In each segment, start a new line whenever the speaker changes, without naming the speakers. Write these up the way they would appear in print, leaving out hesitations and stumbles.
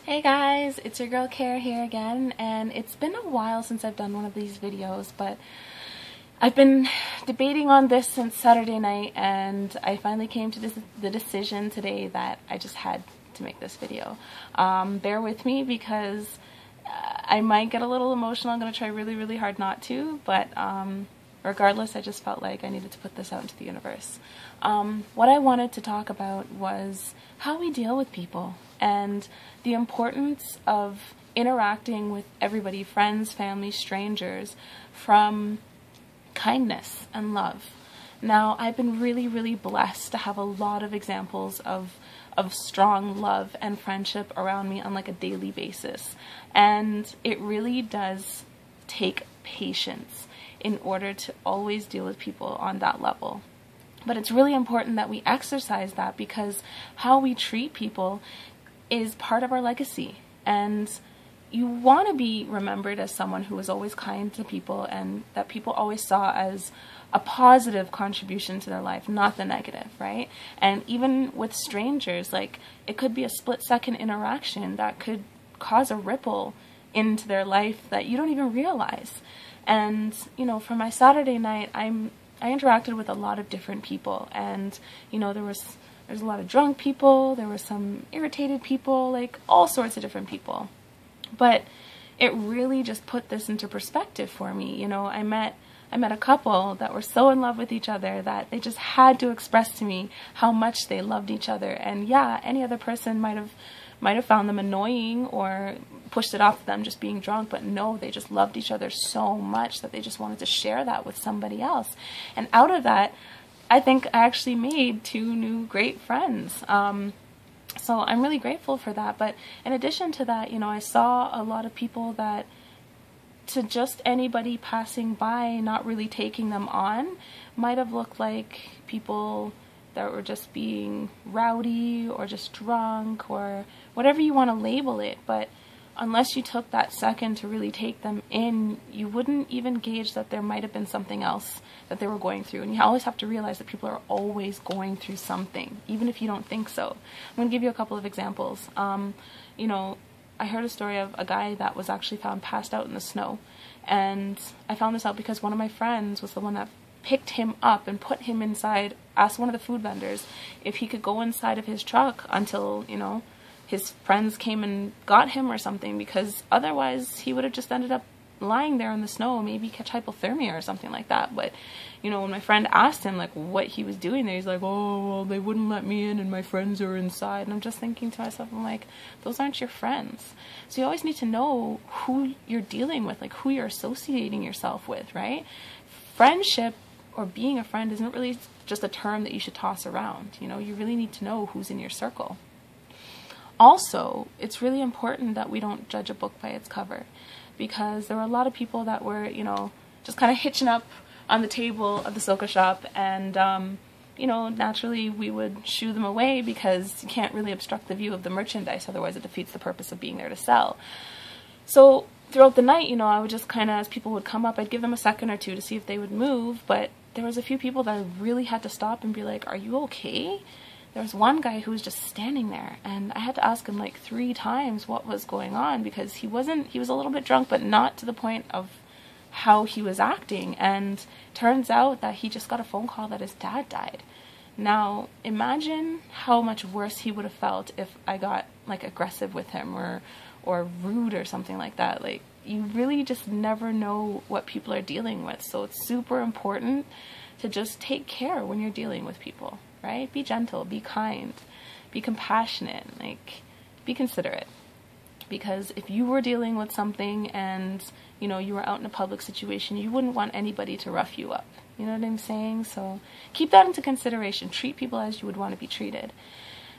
Hey guys, it's your girl Kara here again, and it's been a while since I've done one of these videos, but I've been debating on this since Saturday night, and I finally came to the decision today that I just had to make this video. Bear with me because I might get a little emotional. I'm going to try really hard not to, but regardless, I just felt like I needed to put this out into the universe. What I wanted to talk about was how we deal with people and the importance of interacting with everybody, friends, family, strangers, from kindness and love. Now, I've been really blessed to have a lot of examples of strong love and friendship around me on like a daily basis. And it really does take patience in order to always deal with people on that level. But it's really important that we exercise that, because how we treat people is part of our legacy. And you want to be remembered as someone who was always kind to people and that people always saw as a positive contribution to their life, not the negative, right? And even with strangers, like, it could be a split-second interaction that could cause a ripple into their life that you don't even realize. And, you know, for my Saturday night, I interacted with a lot of different people, and, you know, there's a lot of drunk people, there were some irritated people, like all sorts of different people. But it really just put this into perspective for me. You know, I met a couple that were so in love with each other that they just had to express to me how much they loved each other. And yeah, any other person might have found them annoying or pushed it off to them just being drunk, but no, they just loved each other so much that they just wanted to share that with somebody else. And out of that, I think I actually made 2 new great friends. So I'm really grateful for that. But in addition to that, you know, I saw a lot of people that, to just anybody passing by, not really taking them on, might have looked like people that were just being rowdy or just drunk or whatever you want to label it. But unless you took that second to really take them in, you wouldn't even gauge that there might have been something else that they were going through. And you always have to realize that people are always going through something, even if you don't think so. I'm going to give you a couple of examples. You know, I heard a story of a guy that was actually found passed out in the snow. And I found this out because one of my friends was the one that picked him up and put him inside, asked one of the food vendors if he could go inside of his truck until, you know, his friends came and got him or something, because otherwise he would have just ended up lying there in the snow, maybe catch hypothermia or something like that. But, you know, when my friend asked him, like, what he was doing there, he's like, oh, well, they wouldn't let me in and my friends are inside. And I'm just thinking to myself, I'm like, those aren't your friends. So you always need to know who you're dealing with, like who you're associating yourself with, right? Friendship, or being a friend, isn't really just a term that you should toss around. You know, you really need to know who's in your circle. Also, it's really important that we don't judge a book by its cover, because there were a lot of people that were, you know, just kind of hitching up on the table of the Soka shop, and, you know, naturally we would shoo them away because you can't really obstruct the view of the merchandise, otherwise it defeats the purpose of being there to sell. So throughout the night, you know, I would just kind of, as people would come up, I'd give them a second or two to see if they would move, but there was a few people that I really had to stop and be like, are you okay? There was one guy who was just standing there, and I had to ask him like 3 times what was going on, because he was a little bit drunk, but not to the point of how he was acting. And turns out that he just got a phone call that his dad died. Now, imagine how much worse he would have felt if I got like aggressive with him or rude or something like that. Like, you really just never know what people are dealing with. So it's super important to just take care when you're dealing with people. Right? Be gentle, be kind, be compassionate, like, be considerate. Because if you were dealing with something and, you know, you were out in a public situation, you wouldn't want anybody to rough you up. You know what I'm saying? So keep that into consideration. Treat people as you would want to be treated.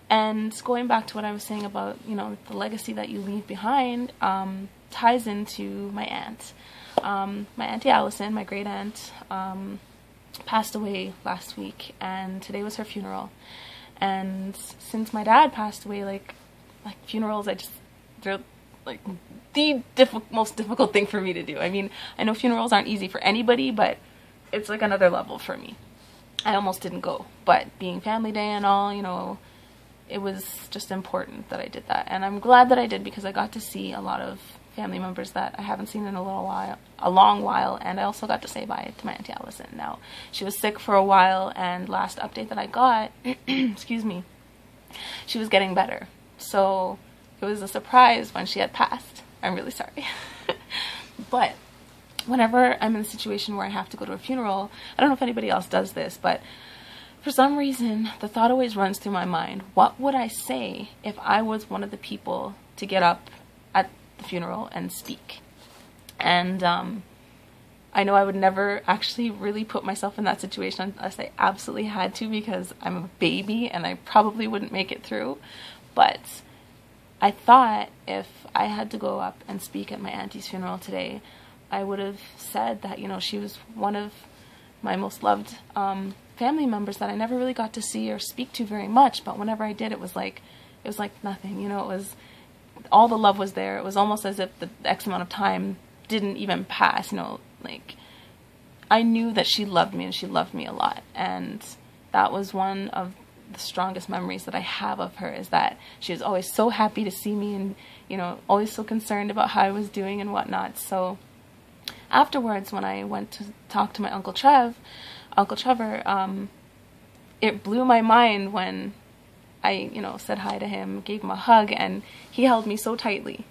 And going back to what I was saying about, you know, the legacy that you leave behind, ties into my aunt. My Auntie Allison, my great aunt, passed away last week, and today was her funeral. And since my dad passed away, like funerals, they're like the most difficult thing for me to do. I mean, I know funerals aren't easy for anybody, but it's like another level for me. I almost didn't go, but being family day and all, you know, it was just important that I did that. And I'm glad that I did, because I got to see a lot of family members that I haven't seen in a long while, and I also got to say bye to my Auntie Allison. Now, she was sick for a while, and last update that I got, excuse me, she was getting better. So it was a surprise when she had passed. I'm really sorry. But whenever I'm in a situation where I have to go to a funeral, I don't know if anybody else does this, but for some reason, the thought always runs through my mind, what would I say if I was one of the people to get up at the funeral and speak? And I know I would never actually really put myself in that situation unless I absolutely had to, because I'm a baby and I probably wouldn't make it through. But I thought if I had to go up and speak at my auntie's funeral today, I would have said that, you know, she was one of my most loved family members that I never really got to see or speak to very much, but whenever I did, it was like nothing, you know. It was, all the love was there. It was almost as if the X amount of time didn't even pass, you know. Like, I knew that she loved me, and she loved me a lot, and that was one of the strongest memories that I have of her, is that she was always so happy to see me, and, you know, always so concerned about how I was doing and whatnot. So afterwards, when I went to talk to my Uncle Trevor, it blew my mind when I, you know, said hi to him, gave him a hug, and he held me so tightly.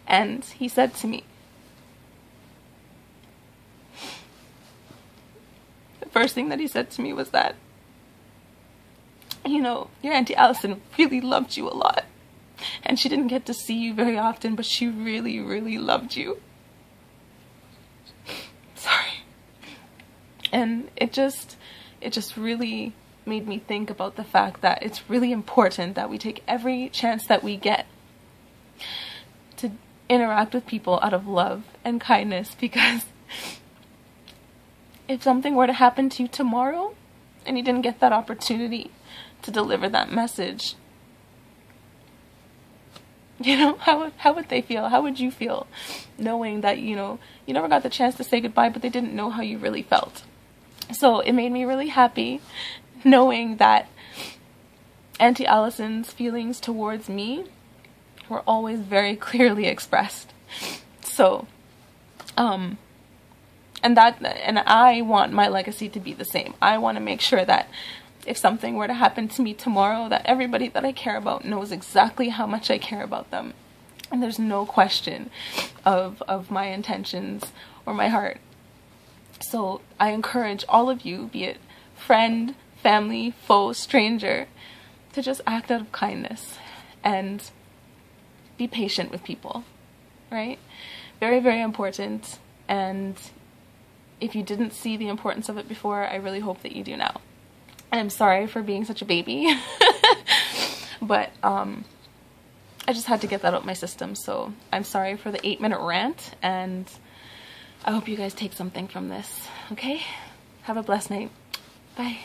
And he said to me, the first thing that he said to me was that, you know, your Auntie Allison really loved you a lot. And she didn't get to see you very often, but she really, really loved you. Sorry. And it just really made me think about the fact that it's really important that we take every chance that we get to interact with people out of love and kindness, because if something were to happen to you tomorrow and you didn't get that opportunity to deliver that message, you know, how would they feel? How would you feel knowing that, you know, you never got the chance to say goodbye, but they didn't know how you really felt? So it made me really happy knowing that Auntie Allison's feelings towards me were always very clearly expressed. So, and I want my legacy to be the same. I want to make sure that if something were to happen to me tomorrow, that everybody that I care about knows exactly how much I care about them. And there's no question of my intentions or my heart. So I encourage all of you, be it friend, family, foe, stranger, to just act out of kindness and be patient with people, right? Very, very important. And if you didn't see the importance of it before, I really hope that you do now. I'm sorry for being such a baby, but I just had to get that out of my system. So I'm sorry for the 8-minute rant, and I hope you guys take something from this, okay? Have a blessed night. Bye.